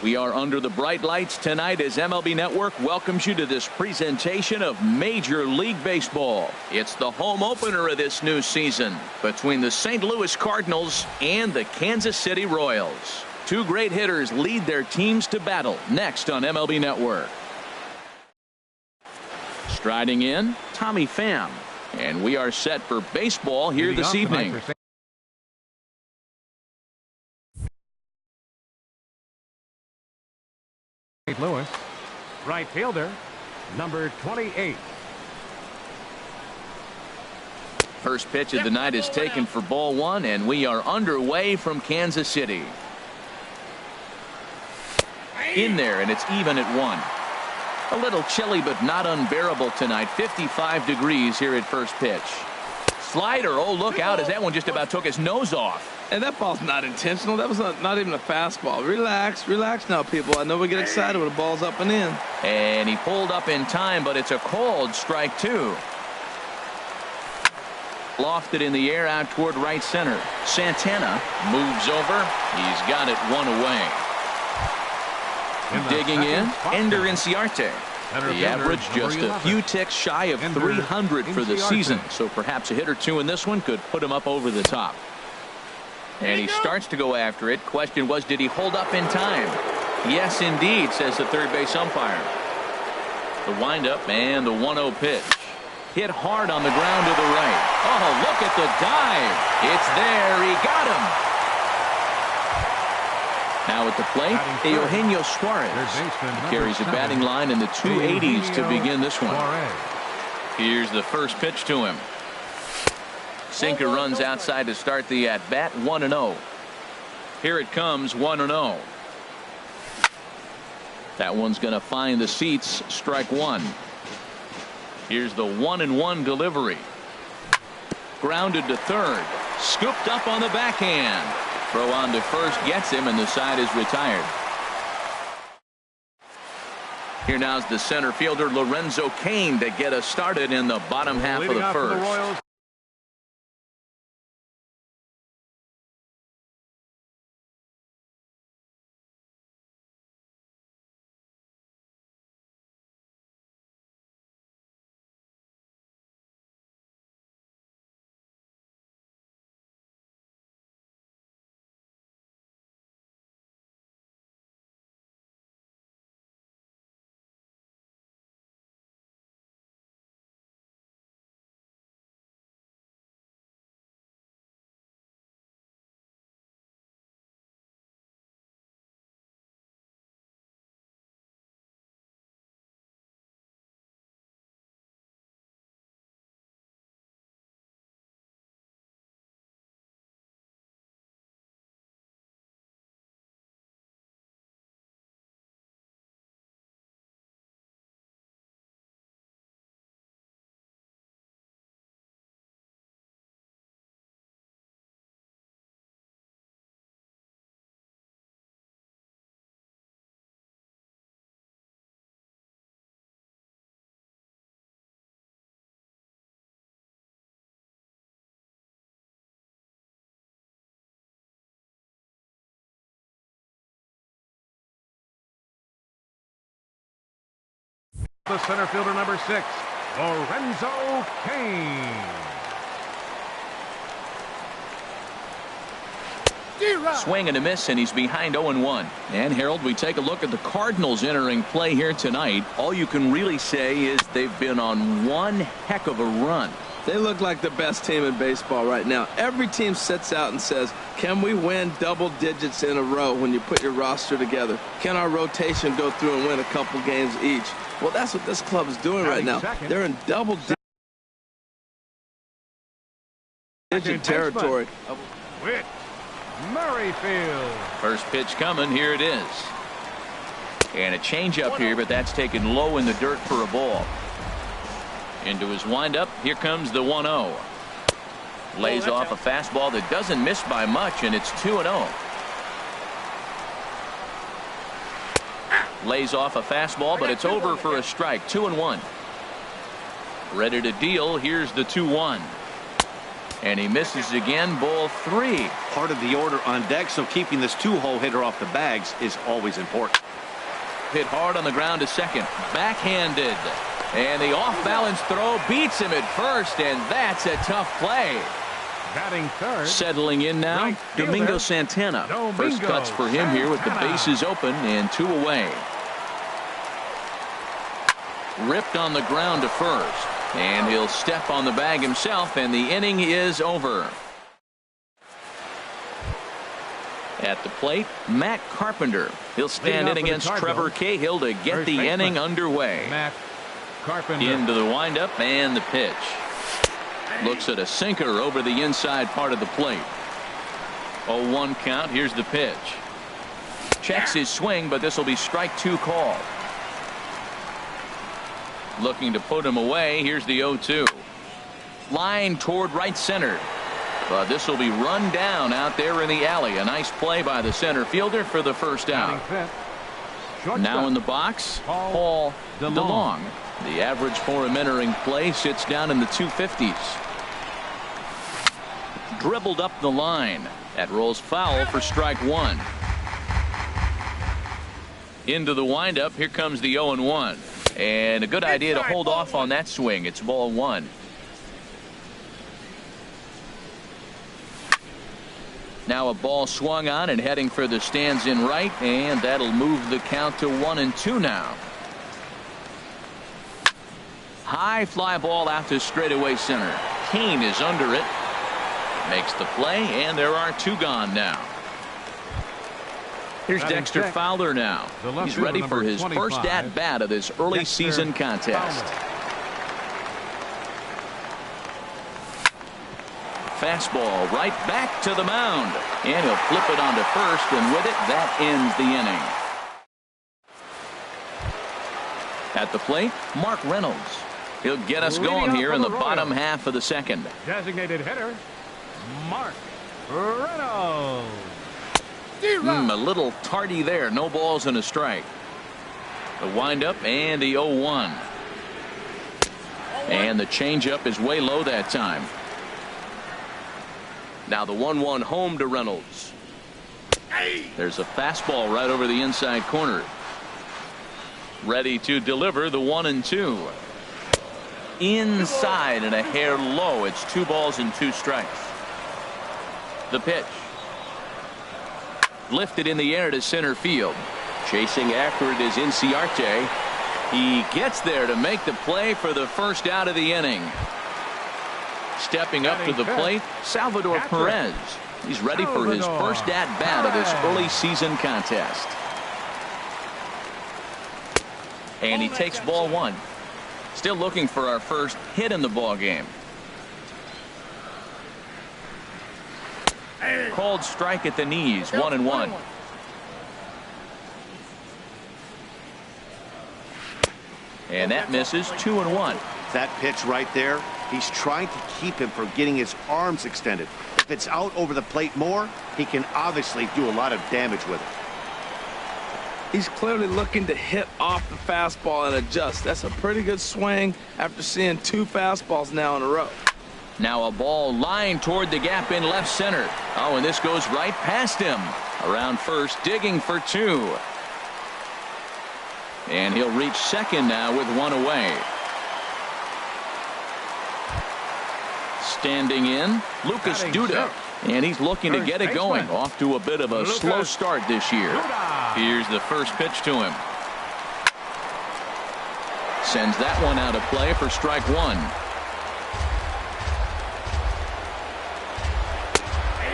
We are under the bright lights tonight as MLB Network welcomes you to this presentation of Major League Baseball. It's the home opener of this new season between the St. Louis Cardinals and the Kansas City Royals. Two great hitters lead their teams to battle next on MLB Network. Striding in, Tommy Pham. And we are set for baseball here this evening. St. Louis, right fielder, number 28. First pitch of the night is taken for ball one, and we are underway from Kansas City. In there, and it's even at 1. A little chilly, but not unbearable tonight. 55 degrees here at first pitch. Slider, oh, look out, as that one just about took his nose off. And that ball's not intentional. That was not even a fastball. Relax now, people. I know we get excited when the ball's up and in. And he pulled up in time, but it's a called strike two. Lofted in the air out toward right center. Santana moves over. He's got it one away. Digging in, Ender Inciarte. The average just a few ticks shy of 300 for the season, so perhaps a hit or two in this one could put him up over the top. And he starts to go after it. Question was, did he hold up in time? Yes, indeed, says the third base umpire. The windup and the 1-0 pitch. Hit hard on the ground to the right. Oh, look at the dive. It's there. He got him. Now at the plate, Eugenio Suarez. He carries a batting line in the 280s to begin this one. Here's the first pitch to him. Sinker runs outside to start the at-bat. 1-0. Here it comes, 1-0. That one's going to find the seats. Strike one. Here's the 1-1 delivery. Grounded to third. Scooped up on the backhand. Throw on to first gets him, and the side is retired. Here now's the center fielder Lorenzo Cain to get us started in the bottom half of the first. The center fielder, number 6, Lorenzo Cain. Swing and a miss, and he's behind 0-1. And Harold, we take a look at the Cardinals entering play here tonight. All you can really say is they've been on one heck of a run. They look like the best team in baseball right now. Every team sits out and says, can we win double digits in a row when you put your roster together? Can our rotation go through and win a couple games each? Well, that's what this club is doing right now. They're in double digit territory. Whit Merrifield. First pitch coming. Here it is. And a changeup here, but that's taken low in the dirt for a ball. Into his windup. Here comes the 1-0. Lays off a fastball that doesn't miss by much, and it's 2-0. Lays off a fastball, but it's over for a strike. 2-1. Ready to deal. Here's the 2-1. And he misses again, ball 3. Part of the order on deck, so keeping this 2-hole hitter off the bags is always important. Hit hard on the ground to second. Backhanded. And the off-balance throw beats him at first, and that's a tough play. Batting third. Settling in now, Right Domingo fielder, Santana. Domingo First cuts for him here with the Santana. bases open and 2 away. Ripped on the ground to first. And he'll step on the bag himself, and the inning is over. At the plate, Matt Carpenter. He'll stand in against Trevor Cahill to get First the baseman, inning underway. Matt Carpenter. Into the windup and the pitch. Looks at a sinker over the inside part of the plate. 0-1 count. Here's the pitch. Checks his swing, but this will be strike 2 call. Looking to put him away. Here's the 0-2. Line toward right center. But this will be run down out there in the alley. A nice play by the center fielder for the first out. Now in the box, Paul DeLong. The average for him entering play sits down in the 250s. Dribbled up the line. That rolls foul for strike 1. Into the windup. Here comes the 0-1. And a good idea to hold off on that swing. It's ball 1. Now a ball swung on and heading for the stands in right, and that'll move the count to 1-2 now. High fly ball out to straightaway center. Kane is under it. Makes the play, and there are 2 gone now. Here's Dexter Fowler now. He's ready for his first at-bat of this early season contest. Fastball right back to the mound. And he'll flip it onto first, and with it, that ends the inning. At the plate, Mark Reynolds. He'll get us going here in the bottom half of the second. Designated hitter, Mark Reynolds. A little tardy there. No balls and a strike. The windup and the 0-1. And the changeup is way low that time. Now the 1-1 home to Reynolds. There's a fastball right over the inside corner. Ready to deliver the 1-2. Inside and a hair low. It's 2 balls and 2 strikes. The pitch. Lifted in the air to center field. Chasing after it is Inciarte. He gets there to make the play for the first out of the inning. Stepping up to the plate, Salvador Perez. He's ready for his first at-bat of this early season contest. And he takes ball 1. Still looking for our first hit in the ball game. Called strike at the knees, 1-1. And that misses, 2-1. That pitch right there, he's trying to keep him from getting his arms extended. If it's out over the plate more, he can obviously do a lot of damage with it. He's clearly looking to hit off the fastball and adjust. That's a pretty good swing after seeing 2 fastballs now in a row. Now a ball lined toward the gap in left center. Oh, and this goes right past him. Around first, digging for 2. And he'll reach second now with 1 away. Standing in, Lucas Duda. And he's looking to get it going. Off to a bit of a slow start this year. Here's the first pitch to him. Sends that one out of play for strike 1.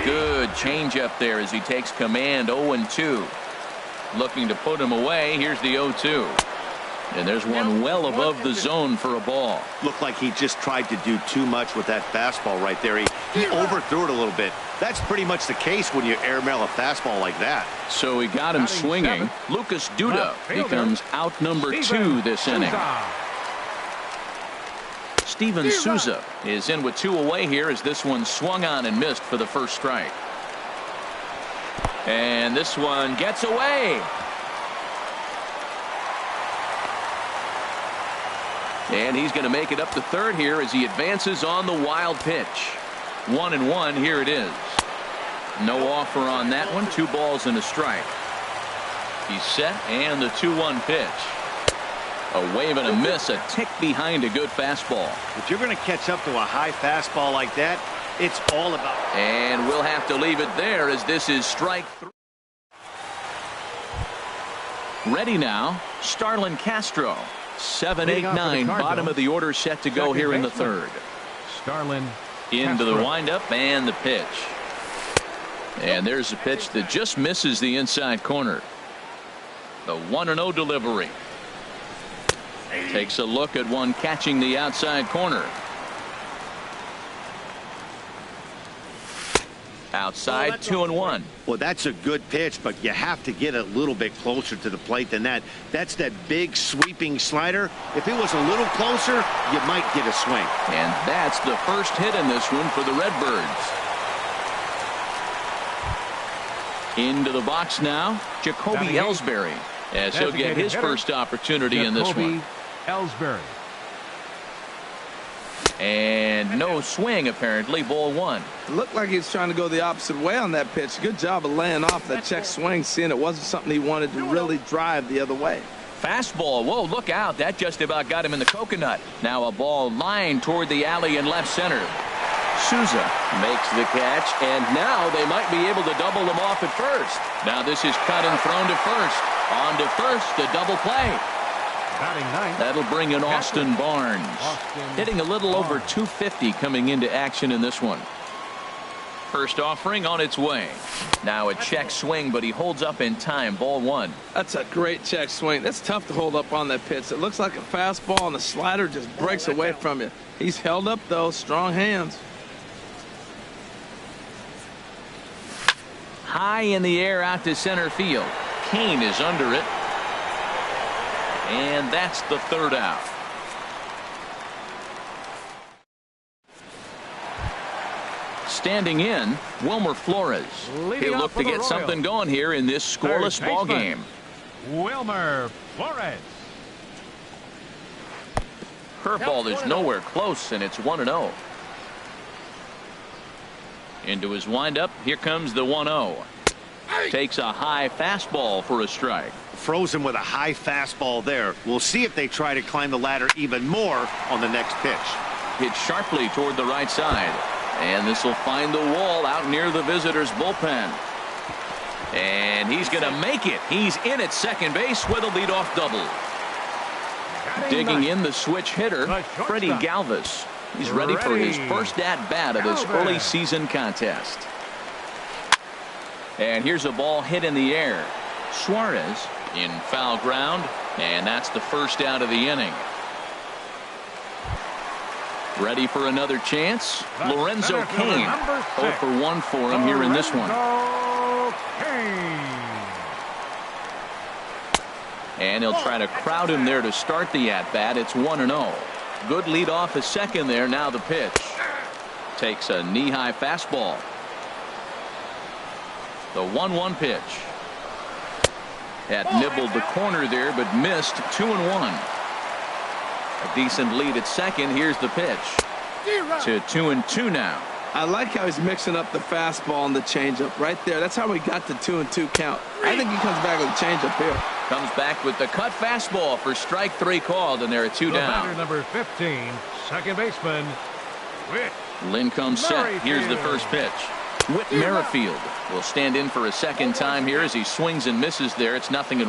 Good changeup there as he takes command. 0-2. Looking to put him away. Here's the 0-2. And there's one well above the zone for a ball. Looked like he just tried to do too much with that fastball right there. He overthrew it a little bit. That's pretty much the case when you airmail a fastball like that. So he got him swinging. Lucas Duda becomes out number 2 this inning. Steven Souza is in with 2 away here as this one swung on and missed for the first strike. And this one gets away. And he's going to make it up to third here as he advances on the wild pitch. 1-1. Here it is. No offer on that one. 2 balls and a strike. He's set, and the 2-1 pitch. A wave and a miss, a tick behind a good fastball. If you're going to catch up to a high fastball like that, it's all about. And we'll have to leave it there as this is strike 3. Ready now, Starlin Castro. 7, 8, 9, bottom of the order set to go here in the third. Starlin Into the Castro. windup and the pitch. And there's a pitch that just misses the inside corner. The 1-0 delivery. Takes a look at one catching the outside corner. Outside, 2-1. Well, that's a good pitch, but you have to get a little bit closer to the plate than that. That's that big sweeping slider. If it was a little closer, you might get a swing. And that's the first hit in this one for the Redbirds. Into the box now, Jacoby Ellsbury, as he'll get his first opportunity in this one. Ellsbury. And no swing, apparently. Ball 1. It looked like he was trying to go the opposite way on that pitch. Good job of laying off that check swing, seeing it wasn't something he wanted to really drive the other way. Fastball. Whoa, look out. That just about got him in the coconut. Now a ball lined toward the alley in left center. Souza makes the catch, and now they might be able to double him off at first. Now this is cut and thrown to first. On to first, a double play. Batting ninth. That'll bring in Austin Barnes. Hitting a little over 250 coming into action in this one. First offering on its way. Now a check swing, but he holds up in time. Ball 1. That's a great check swing. That's tough to hold up on that pitch. It looks like a fastball, and the slider just breaks away from you. He's held up, though. Strong hands. High in the air out to center field. Kane is under it. And that's the third out. Standing in, Wilmer Flores. He'll look to get something going here in this scoreless ball game. Wilmer Flores. Curveball is nowhere close, and it's 1-0. Into his windup. Here comes the 1-0. Takes a high fastball for a strike. Frozen with a high fastball there. We'll see if they try to climb the ladder even more on the next pitch. Hit sharply toward the right side. And this will find the wall out near the visitors' bullpen. And he's going to make it. He's in at second base with a leadoff double. Digging in the switch hitter, Freddie Galvis. He's ready for his first at-bat of this early season contest. And here's a ball hit in the air. Suarez in foul ground, and that's the first out of the inning. Ready for another chance? Lorenzo Cain. 0 for 1 for him here in this one. And he'll try to crowd him there to start the at-bat. It's 1-0. Good lead off a second there. Now the pitch. Takes a knee-high fastball. The 1-1 pitch. Had nibbled the corner there, but missed. 2-1. A decent lead at second. Here's the pitch. To 2-2 now. I like how he's mixing up the fastball and the changeup right there. That's how we got the 2-2 count. I think he comes back with a changeup here. Comes back with the cut fastball for strike 3 called, and there are 2 down. Batter number 15, second baseman, Whit Lynn comes set. Here's the first pitch. Whit Merrifield will stand in for a second time here as he swings and misses there. It's 0-1.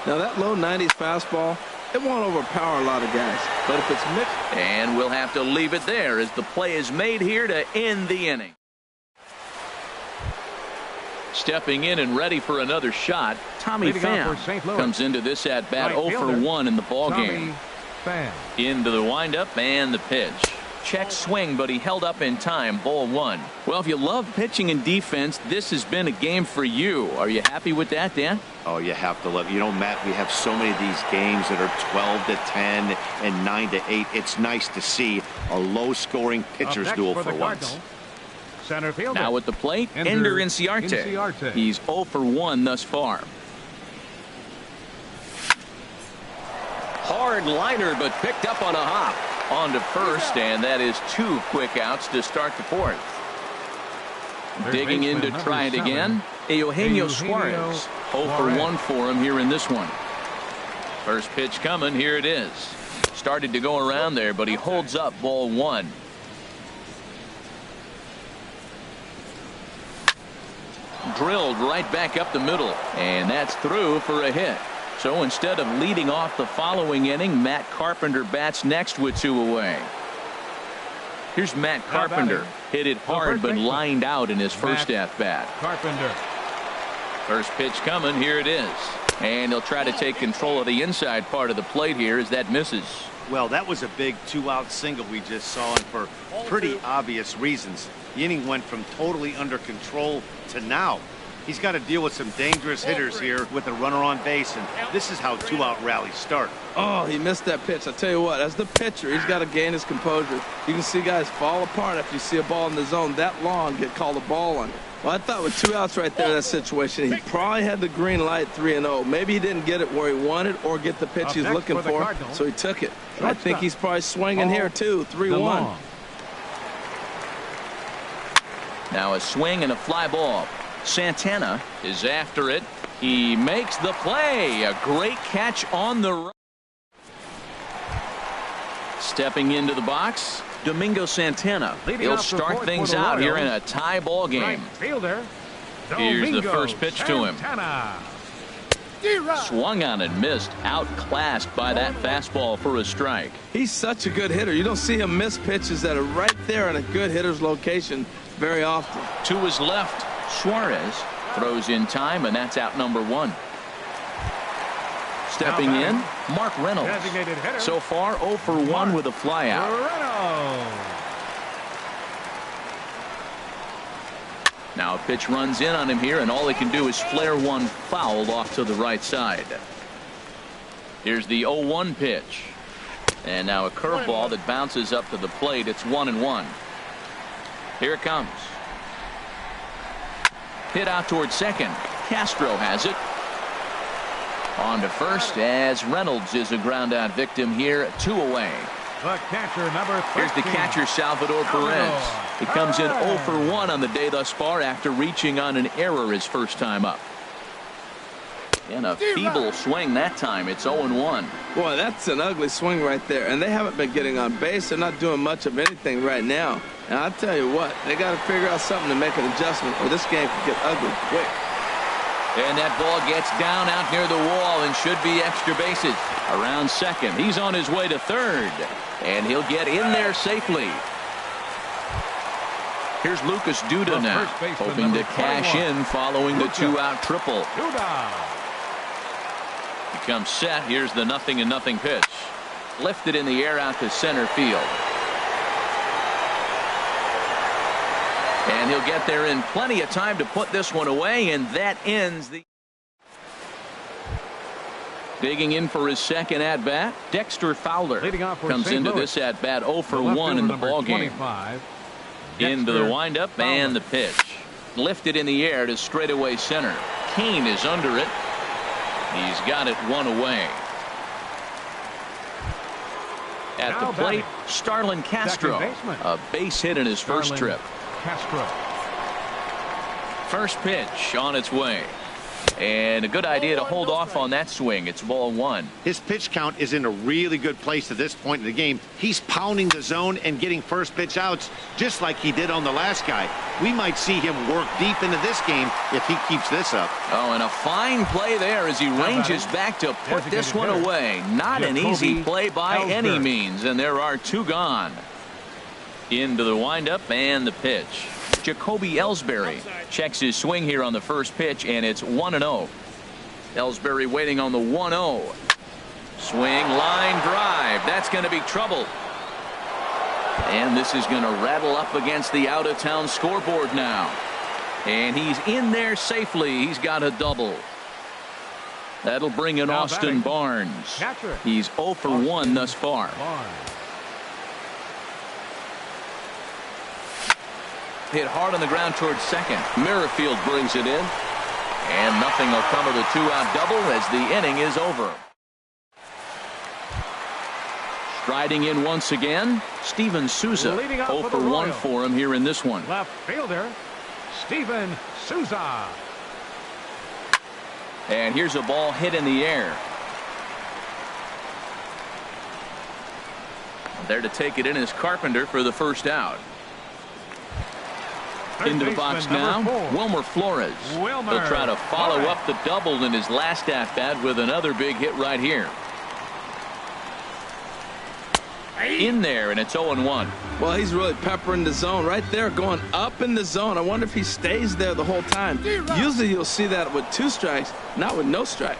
Now that low 90s fastball, it won't overpower a lot of guys. But if it's mixed. And we'll have to leave it there as the play is made here to end the inning. Stepping in and ready for another shot, Tommy Pham comes into this at-bat 0 for 1 in the ballgame. Into the windup and the pitch. Check swing, but he held up in time. Ball 1. Well, if you love pitching and defense, this has been a game for you. Are you happy with that, Dan? Oh, you have to love. You know, Matt, we have so many of these games that are 12-10 and 9-8. It's nice to see a low-scoring pitcher's duel for once. Center fielder. Now at the plate, Ender Inciarte. He's 0 for 1 thus far. Hard liner, but picked up on a hop. On to first, and that is 2 quick outs to start the 4th. Digging in to try it again, Eugenio Suarez. 0 for 1 for him here in this one. First pitch coming, here it is. Started to go around there, but he holds up, ball 1. Drilled right back up the middle, and that's through for a hit. So instead of leading off the following inning, Matt Carpenter bats next with 2 away. Here's Matt Carpenter. Hit it hard, but lined out in his first at-bat. Carpenter. First pitch coming, here it is. And he'll try to take control of the inside part of the plate here as that misses. Well, that was a big 2-out single we just saw, and for pretty obvious reasons. The inning went from totally under control to now. He's got to deal with some dangerous hitters here with a runner on base, and this is how 2-out rallies start. Oh, he missed that pitch. I tell you what, as the pitcher, he's got to gain his composure. You can see guys fall apart after you see a ball in the zone that long get called a ball on it. Well, I thought with 2 outs right there in that situation, he probably had the green light 3-0. Maybe he didn't get it where he wanted or get the pitch he was looking for, so he took it. I think he's probably swinging here too, 3-1. Now a swing and a fly ball. Santana is after it. He makes the play. A great catch on the run. Stepping into the box, Domingo Santana. He'll start things out here in a tie ball game. Here's the first pitch to him. Swung on and missed. Outclassed by that fastball for a strike. He's such a good hitter. You don't see him miss pitches that are right there in a good hitter's location very often. To his left, Suarez throws in time, and that's out number 1. Stepping in, Mark Reynolds. So far 0 for 1 with a flyout. Now a pitch runs in on him here, and all he can do is flare one foul off to the right side. Here's the 0-1 pitch. And now a curveball that bounces up to the plate. It's 1-1. Here it comes. Hit out towards second. Castro has it. On to first as Reynolds is a ground out victim here. 2 away. The catcher, number 13. Here's the catcher, Salvador Perez. He comes in 0 for 1 on the day thus far after reaching on an error his first time up. And a feeble swing that time. It's 0-1. Boy, that's an ugly swing right there. And they haven't been getting on base. They're not doing much of anything right now. And I'll tell you what, they got to figure out something to make an adjustment, or this game could get ugly quick. And that ball gets down out near the wall and should be extra bases. Around second. He's on his way to third. And he'll get in there safely. Here's Lucas Duda now, hoping to cash in following the 2-out triple. He comes set. Here's the 0-0 pitch. Lifted in the air out to center field. And he'll get there in plenty of time to put this one away, and that ends the... Digging in for his second at-bat, Dexter Fowler comes into this at-bat 0 for 1 in the ballgame. Into the windup and the pitch. Lifted in the air to straightaway center. Kane is under it. He's got it 1 away. At the plate, Starlin Castro. A base hit in his first trip. First pitch on its way. And a good idea to hold off on that swing. It's ball 1. His pitch count is in a really good place at this point in the game. He's pounding the zone and getting first pitch outs just like he did on the last guy. We might see him work deep into this game if he keeps this up. Oh, and a fine play there as he ranges back to put this one away. Not an easy play by any means, and there are 2 gone. Into the windup and the pitch. Jacoby Ellsbury checks his swing here on the first pitch, and it's 1-0. Ellsbury waiting on the 1-0. Swing, line drive. That's going to be trouble. And this is going to rattle up against the out-of-town scoreboard now. And he's in there safely. He's got a double. That'll bring in Austin Barnes. He's 0 for 1 thus far. Hit hard on the ground towards second. Merrifield brings it in. And nothing will come of the 2-out double as the inning is over. Striding in once again, Steven Souza. 0 for 1 for him here in this one. Left fielder, Steven Souza. And here's a ball hit in the air. There to take it in is Carpenter for the first out. Into the box now, Wilmer Flores. He'll try to follow up the double in his last at-bat with another big hit right here. In there, and it's 0-1. Well, he's really peppering the zone right there, going up in the zone. I wonder if he stays there the whole time. Usually you'll see that with 2 strikes, not with no strikes.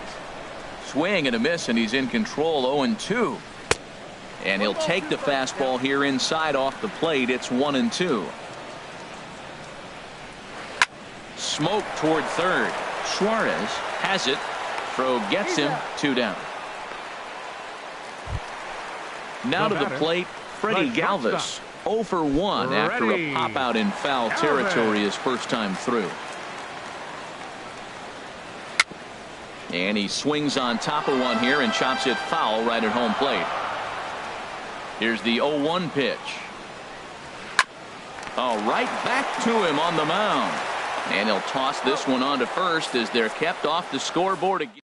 Swing and a miss, and he's in control. 0-2. And he'll take the fastball here inside off the plate. It's 1-2. Smoke toward third. Suarez has it. Throw gets him. 2 down. Now to the plate, Freddie Galvis. 0 for 1 after a pop out in foul territory his first time through. And he swings on top of one here and chops it foul right at home plate. Here's the 0-1 pitch. Oh, right back to him on the mound. And he'll toss this one on to first as they're kept off the scoreboard again.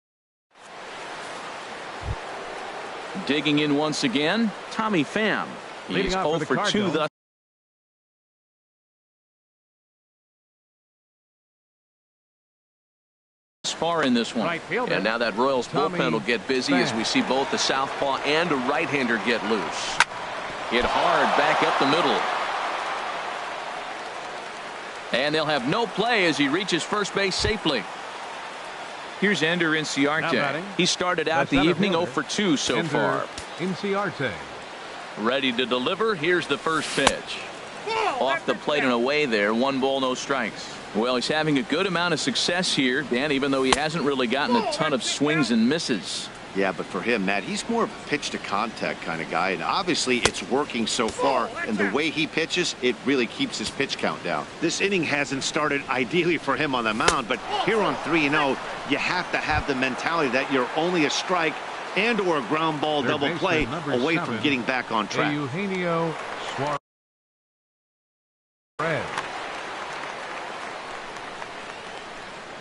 Digging in once again, Tommy Pham. He's 0 for 2 thus far in this one. And now that Royals bullpen will get busy as we see both the southpaw and a right-hander get loose. Hit hard back up the middle. And they'll have no play as he reaches first base safely. Here's Ender Inciarte. He started out the evening 0 for 2 so far. Inciarte. Ready to deliver. Here's the first pitch. Off the plate and away there. 1 ball, no strikes. Well, he's having a good amount of success here, Dan, even though he hasn't really gotten a ton of swings and misses. Yeah, but for him, Matt, he's more of a pitch to contact kind of guy, and obviously it's working so far, and the way he pitches, it really keeps his pitch count down. This inning hasn't started ideally for him on the mound, but here on 3-0, you have to have the mentality that you're only a strike and or a ground ball double play away from getting back on track. Eugenio Suarez.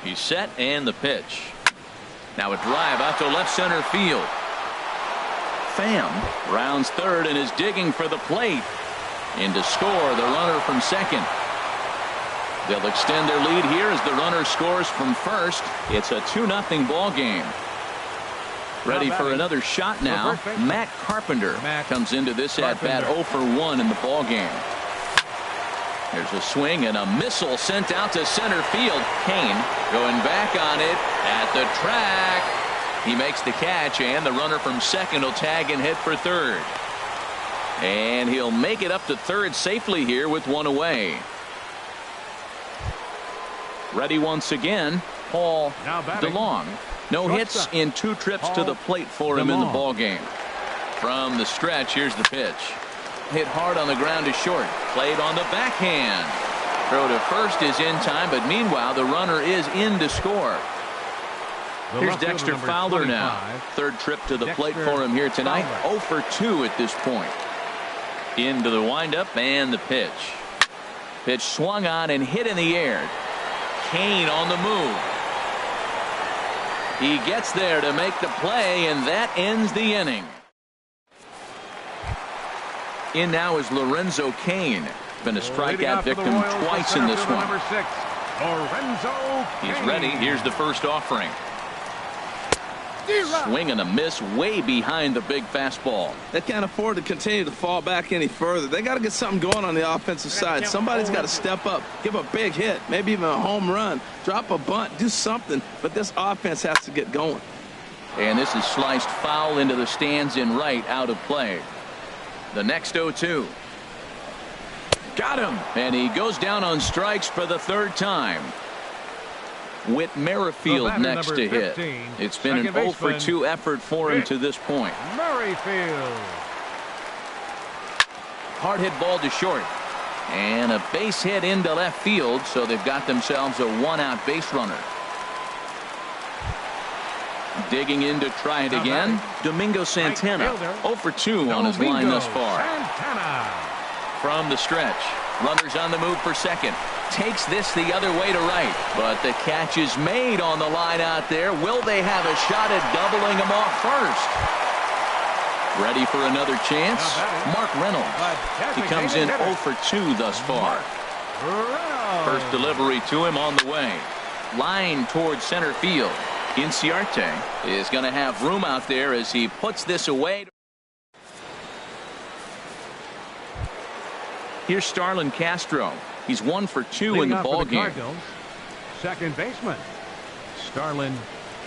He's set, and the pitch. Now a drive out to left center field. Pham rounds third and is digging for the plate. In to score the runner from second. They'll extend their lead here as the runner scores from first. It's a 2-0 ball game. Ready for another shot now. Matt Carpenter comes into this at-bat 0 for 1 in the ball game. There's a swing and a missile sent out to center field. Kane going back on it at the track. He makes the catch, and the runner from second will tag and hit for third. And he'll make it up to third safely here with 1 away. Ready once again, Paul DeLong. No hits in 2 trips to the plate for him in the ball game. From the stretch, here's the pitch. Hit hard on the ground to short. Played on the backhand. Throw to first is in time, but meanwhile the runner is in to score. Here's Dexter Fowler now. 3rd trip to the plate for him here tonight. 0 for 2 at this point. Into the windup and the pitch. Pitch swung on and hit in the air. Kane on the move. He gets there to make the play, and that ends the inning. In now is Lorenzo Cain. Been a strikeout victim twice in this one. He's ready. Here's the first offering. Swing and a miss way behind the big fastball. They can't afford to continue to fall back any further. They got to get something going on the offensive side. Somebody's got to step up, give a big hit, maybe even a home run, drop a bunt, do something. But this offense has to get going. And this is sliced foul into the stands in right, out of play. The next 0-2. Got him. And he goes down on strikes for the 3rd time. Whit Merrifield next to hit. It's been an 0 for 2 effort for him to this point. Merrifield. Hard hit ball to short. And a base hit into left field, so they've got themselves a 1-out base runner. Digging in to try it again. Domingo Santana, 0 for 2 on his line thus far. Santana. From the stretch, runners on the move for second. Takes this the other way to right, but the catch is made on the line out there. Will they have a shot at doubling him off first? Ready for another chance? Mark Reynolds. He comes in 0 for 2 thus far. First delivery to him on the way. Line towards center field. Inciarte is going to have room out there as he puts this away. Here's Starlin Castro. He's 1 for 2 in the ball game. Second baseman, Starlin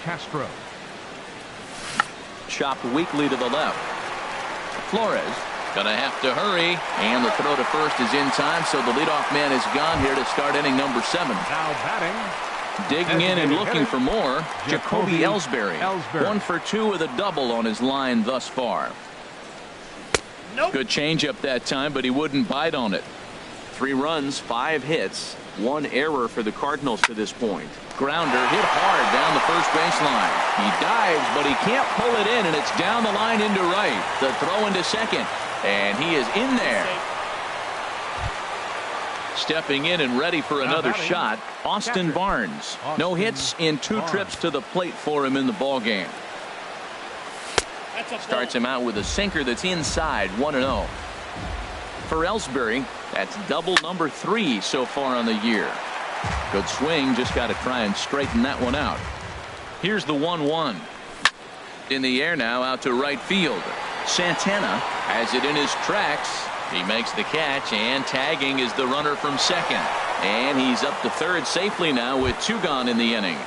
Castro. Chopped weakly to the left. Flores going to have to hurry, and the throw to first is in time, so the leadoff man is gone here to start inning number 7. Now batting. Digging in and looking for more, Jacoby Ellsbury. 1 for 2 with a double on his line thus far. Good changeup that time, but he wouldn't bite on it. 3 runs, 5 hits, 1 error for the Cardinals to this point. Grounder hit hard down the first baseline. He dives, but he can't pull it in, and it's down the line into right. The throw into second, and he is in there. Stepping in and ready for another shot, Austin Barnes. No hits in 2 trips to the plate for him in the ball game. Starts him out with a sinker that's inside, 1-0. For Ellsbury, that's double number 3 so far on the year. Good swing, just got to try and straighten that one out. Here's the 1-1. In the air now, out to right field. Santana has it in his tracks. He makes the catch, and tagging is the runner from second. And he's up to third safely now with 2 gone in the inning.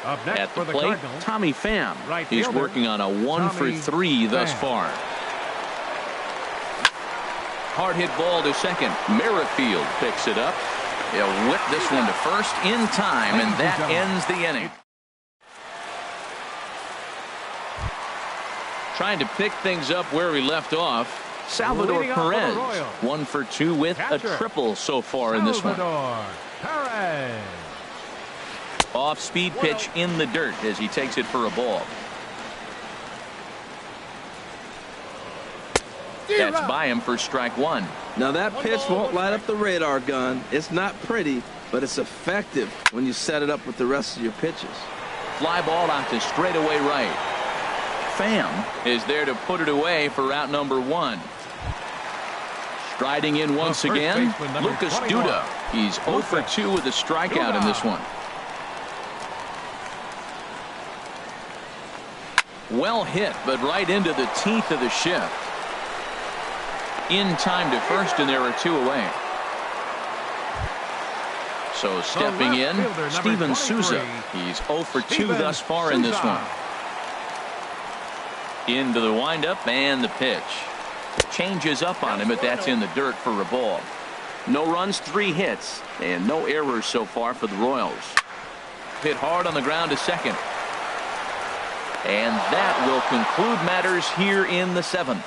Up next at the for the plate, Cardinals, Tommy Pham. right He's fielder, working on a 1 for 3 thus far. Hard hit ball to second. Merrifield picks it up. He'll whip this one to first in time, and that ends the inning. Trying to pick things up where we left off. Salvador Perez, 1 for 2 with a triple so far in this one. Perez. Off speed pitch in the dirt as he takes it for a ball. That's by him for strike 1. Now that pitch won't light up the radar gun. It's not pretty, but it's effective when you set it up with the rest of your pitches. Fly ball out to straightaway right. Pham is there to put it away for out number 1. Striding in once again, Lucas Duda. He's 0 for 2 with a strikeout in this one. Well hit, but right into the teeth of the shift. In time to first, and there are 2 away. So stepping in, Steven Souza. He's 0 for 2 thus far in this one. Into the windup and the pitch. Changes up on him, but that's in the dirt for a ball. No runs, 3 hits, and no errors so far for the Royals. Hit hard on the ground to second. And that will conclude matters here in the 7th.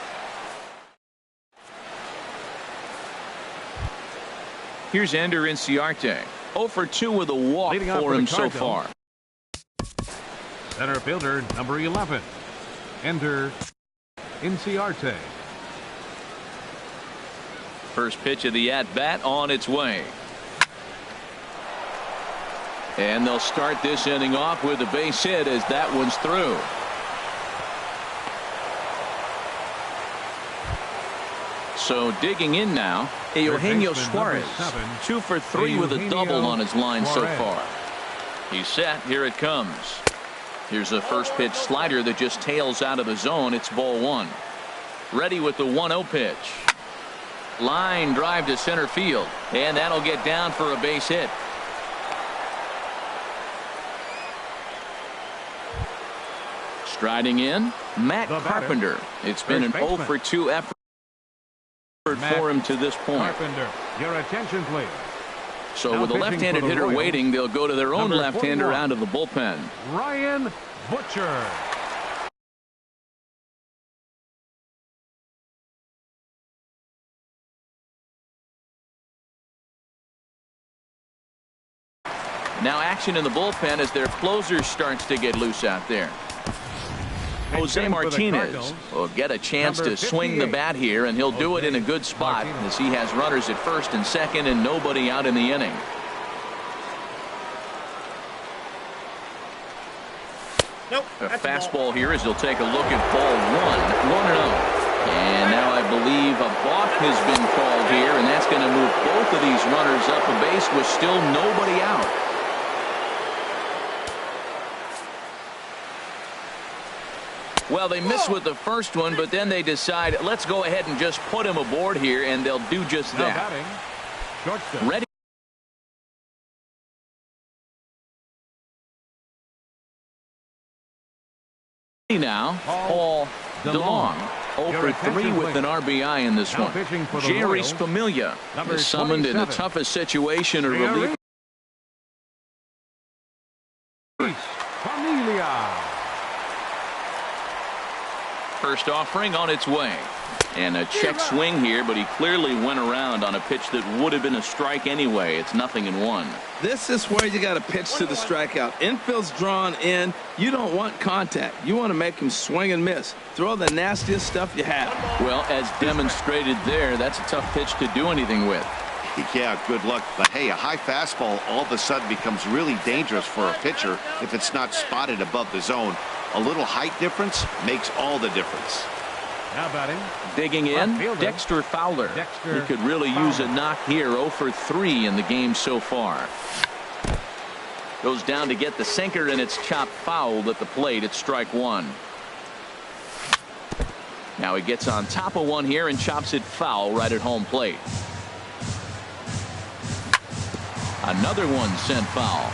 Here's Ender Inciarte. 0 for 2 with a walk for him so far. Center fielder number 11, Ender Inciarte. First pitch of the at-bat on its way. And they'll start this inning off with a base hit as that one's through. So digging in now, Eugenio Suarez, 2 for 3 with a double on his line so far. He's set. Here it comes. Here's a first pitch slider that just tails out of the zone. It's ball 1. Ready with the 1-0 pitch. Line drive to center field, and that'll get down for a base hit. Striding in, Matt Carpenter. It's been an 0 for 2 effort for him to this point. Carpenter, your attention please. So with a left-handed hitter waiting, they'll go to their own left-hander out of the bullpen. Ryan Butcher. Now action in the bullpen as their closer starts to get loose out there. Jose Martinez will get a chance to swing the bat here, and he'll do it in a good spot as he has runners at first and second and nobody out in the inning. A fastball here as he'll take a look at ball 1-0. And now I believe a balk has been called here, and that's going to move both of these runners up a base with still nobody out. Well, they miss with the first one, but then they decide, let's go ahead and just put him aboard here, and they'll do just that. Ready. Now, Paul DeLong. 0 for 3 with an RBI in this one. Jeurys Familia is summoned in the toughest situation, a relief. First offering on its way. And a check swing here, but he clearly went around on a pitch that would have been a strike anyway. It's 0-1. This is where you got to pitch to the strikeout. Infield's drawn in. You don't want contact. You want to make him swing and miss. Throw the nastiest stuff you have. Well, as demonstrated there, that's a tough pitch to do anything with. Yeah, good luck. But hey, a high fastball all of a sudden becomes really dangerous for a pitcher if it's not spotted above the zone. A little height difference makes all the difference. Now batting. Digging in, Dexter Fowler. He could really use a knock here. 0 for 3 in the game so far. Goes down to get the sinker, and it's chopped foul at the plate. It's strike 1. Now he gets on top of one here and chops it foul right at home plate. Another one sent foul.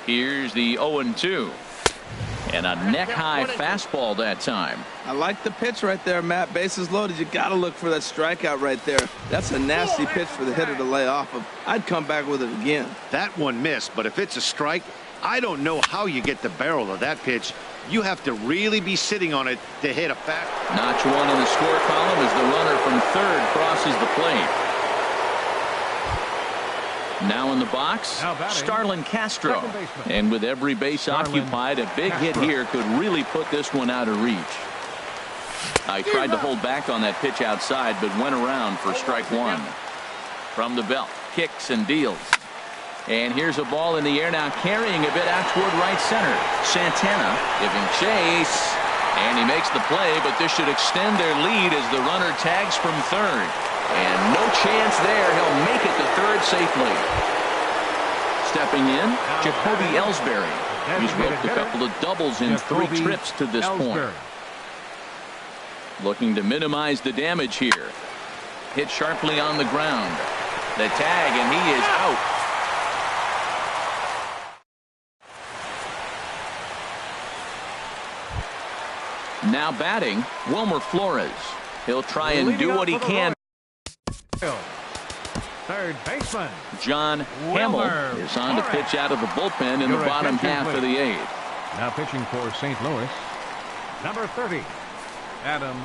Here's the 0-2. And a neck-high fastball that time. I like the pitch right there, Matt. Bases loaded. You got to look for that strikeout right there. That's a nasty pitch for the hitter to lay off of. I'd come back with it again. That one missed, but if it's a strike, I don't know how you get the barrel of that pitch. You have to really be sitting on it to hit a fast. Notch 1 in the score column as the runner from third crosses the plate. Now in the box, Starlin Castro. And with every base occupied, a big hit here could really put this one out of reach. I tried to hold back on that pitch outside, but went around for strike 1. From the belt, kicks and deals. And here's a ball in the air now, carrying a bit out toward right center. Santana giving chase. And he makes the play, but this should extend their lead as the runner tags from third. And no chance there. He'll make it to third safely. Stepping in, Jacoby Ellsbury. He's roped a couple of doubles in 3 trips to this point. Looking to minimize the damage here. Hit sharply on the ground. The tag, and he is out. Now batting, Wilmer Flores. He'll try and do what he can. Third baseman John Hamill is on to pitch out of the bullpen in the bottom half of the 8th. Now pitching for St. Louis, number 30, Adam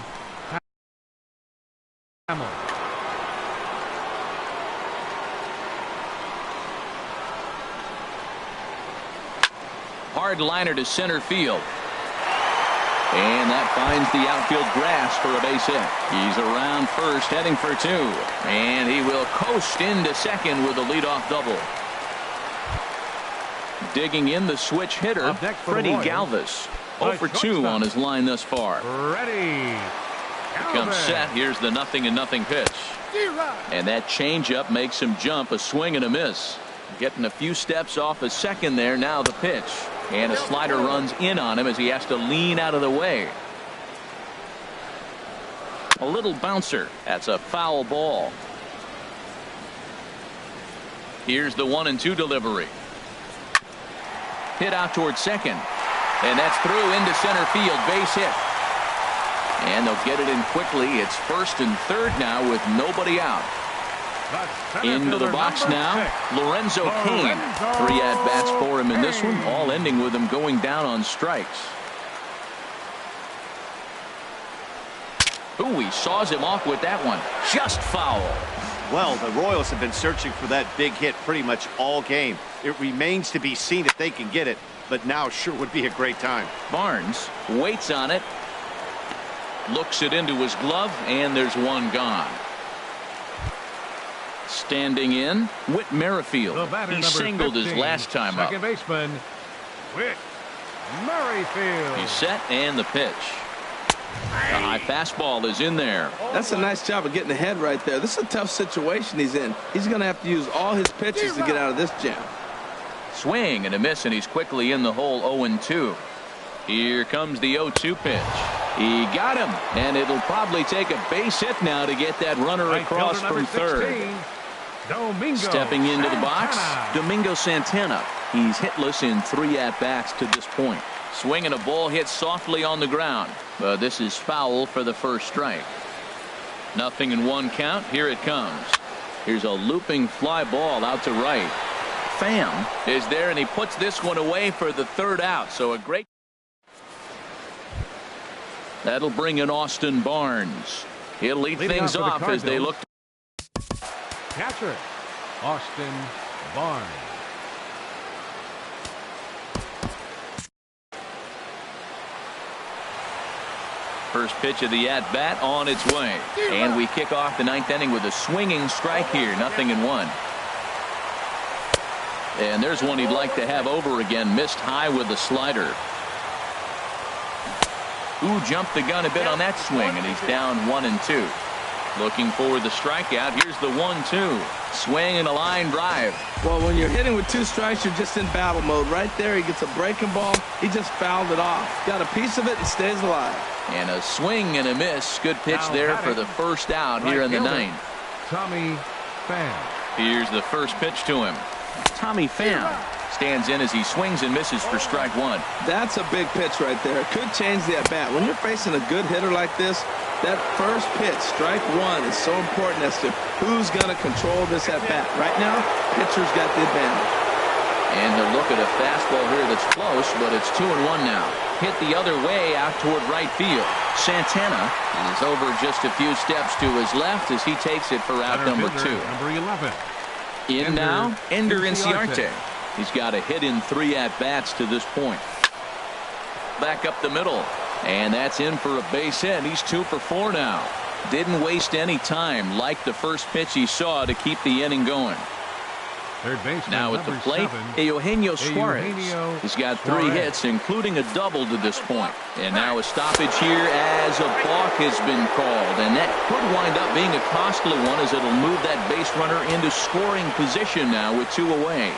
Hamill. Hard liner to center field. And that finds the outfield grass for a base hit. He's around first, heading for 2. And he will coast into second with a leadoff double. Digging in the switch hitter, Freddie Galvis. 0 for 2 on his line thus far. Ready. Comes set. Here's the 0-0 pitch. And that changeup makes him jump, a swing and a miss. Getting a few steps off a second there. Now the pitch. And a slider runs in on him as he has to lean out of the way. A little bouncer. That's a foul ball. Here's the 1-2 delivery. Hit out towards second. And that's through into center field. Base hit. And they'll get it in quickly. It's first and third now with nobody out. Into the box now, Lorenzo Cain. 3 at-bats for him in this one, all ending with him going down on strikes. Ooh, he saws him off with that one. Just foul. Well, the Royals have been searching for that big hit pretty much all game. It remains to be seen if they can get it, but now sure would be a great time. Barnes waits on it, looks it into his glove, and there's one gone. Standing in, Whit Merrifield. He singled 15, his last time up. Second baseman, Whit Merrifield. He's set, and the pitch. The high fastball is in there. That's a nice job of getting ahead right there. This is a tough situation he's in. He's going to have to use all his pitches to get out of this jam. Swing and a miss, and he's quickly in the hole 0-2. Here comes the 0-2 pitch. He got him, and it'll probably take a base hit now to get that runner across from third. Domingo Stepping into the box, Santana. Domingo Santana. He's hitless in 3 at-bats to this point. Swing and a ball hit softly on the ground, but this is foul for the first strike. 0-1 count. Here it comes. Here's a looping fly ball out to right. Pham is there, and he puts this one away for the third out. So a great. That'll bring in Austin Barnes. He'll lead things off as they look. Catcher, Austin Barnes. First pitch of the at-bat on its way. And we kick off the 9th inning with a swinging strike here. 0-1. And there's one he'd like to have over again. Missed high with the slider. Ooh, jumped the gun a bit on that swing, and he's down 1-2. Looking for the strikeout. Here's the 1-2. Swing and a line drive. Well, when you're hitting with 2 strikes, you're just in battle mode. Right there, he gets a breaking ball. He just fouled it off. Got a piece of it and stays alive. And a swing and a miss. Good pitch there for the first out here in the 9th. Tommy Pham. Here's the first pitch to him. Tommy Pham stands in as he swings and misses for strike 1. That's a big pitch right there. It could change the at-bat. When you're facing a good hitter like this, that first pitch, strike 1, is so important as to who's going to control this at-bat. Right now, pitcher's got the advantage. And they'll look at a fastball here that's close, but it's 2-1 now. Hit the other way out toward right field. Santana is over just a few steps to his left as he takes it for out number 2. Number 11. In now, Ender Inciarte. He's got a hit in 3 at-bats to this point. Back up the middle. And that's in for a base hit. He's 2 for 4 now. Didn't waste any time like the first pitch he saw to keep the inning going. Third baseman, now at the plate, 7, Eugenio Suarez. He's got 3 hits, including a double to this point. And now a stoppage here as a balk has been called. And that could wind up being a costly one as it'll move that base runner into scoring position now with 2 away.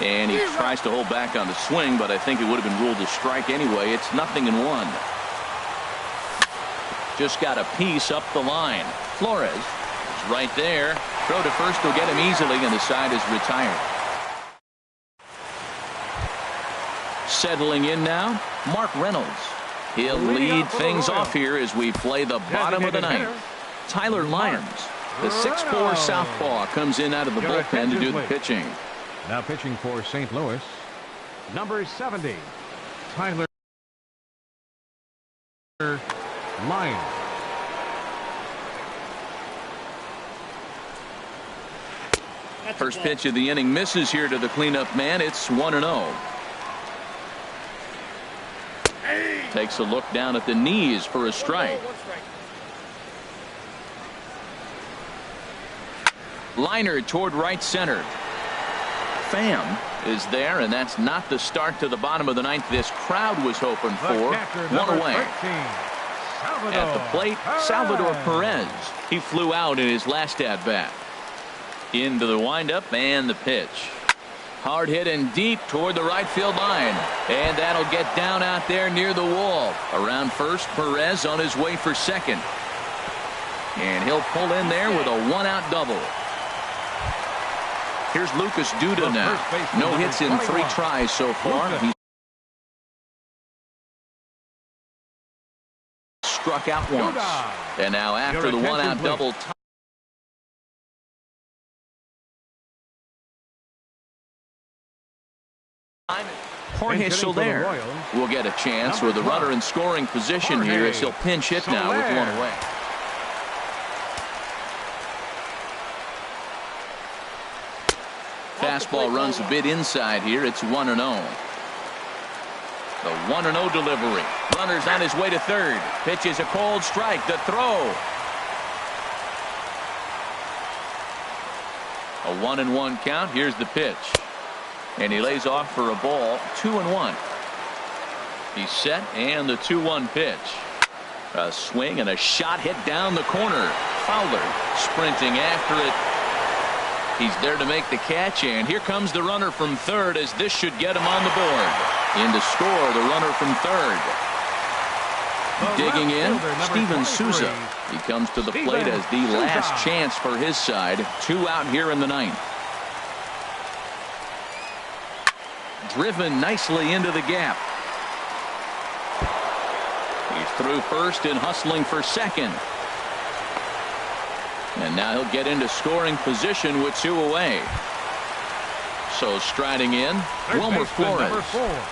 And he tries to hold back on the swing, but I think it would have been ruled a strike anyway. It's 0-1. Just got a piece up the line. Flores is right there. Throw to first will get him easily, and the side is retired. Settling in now, Mark Reynolds. He'll lead things off here as we play the bottom of the 9th. Tyler Lyons, the 6'4 southpaw, comes in out of the bullpen to do the pitching. Now pitching for St. Louis, number 70, Tyler Lyons. First pitch of the inning misses here to the cleanup man. It's 1-0. Takes a look down at the knees for a strike. Liner toward right center. Pham is there, and that's not the start to the bottom of the 9th this crowd was hoping for. 1 away. 13, at the plate, Salvador Perez. He flew out in his last at-bat. Into the windup and the pitch. Hard hit and deep toward the right field line. And that'll get down out there near the wall. Around first, Perez on his way for second. And he'll pull in there with a 1-out double. Here's Lucas Duda now. No hits in 3 tries so far. He's struck out once. And now after the 1-out double. Jorge Soler will get a chance with the runner in scoring position here as he'll pinch hit now with 1 away. fastball runs a bit inside here. It's 1-0. The 1-0 delivery. Runner's on his way to third. Pitches a cold strike. The throw. A 1-1 count. Here's the pitch. And he lays off for a ball. 2-1. He's set, and the 2-1 pitch. A swing and a shot hit down the corner. Fowler sprinting after it. He's there to make the catch, and here comes the runner from third, as this should get him on the board. In to score, the runner from third. Digging in, Steven Souza. He comes to the plate as the last chance for his side. 2 out here in the ninth. Driven nicely into the gap. He's through first and hustling for second. And now he'll get into scoring position with 2 away. So striding in, Wilmer Flores.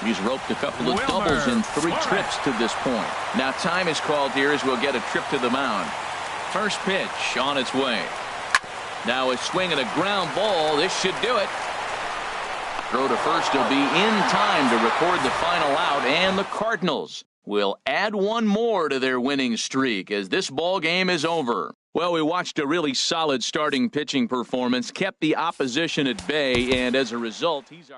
He's roped a couple of doubles in 3 trips to this point. Now time is called here as we'll get a trip to the mound. First pitch on its way. Now a swing and a ground ball. This should do it. Throw to first will be in time to record the final out, and the Cardinals will add 1 more to their winning streak as this ball game is over. Well, we watched a really solid starting pitching performance, kept the opposition at bay, and as a result, he's our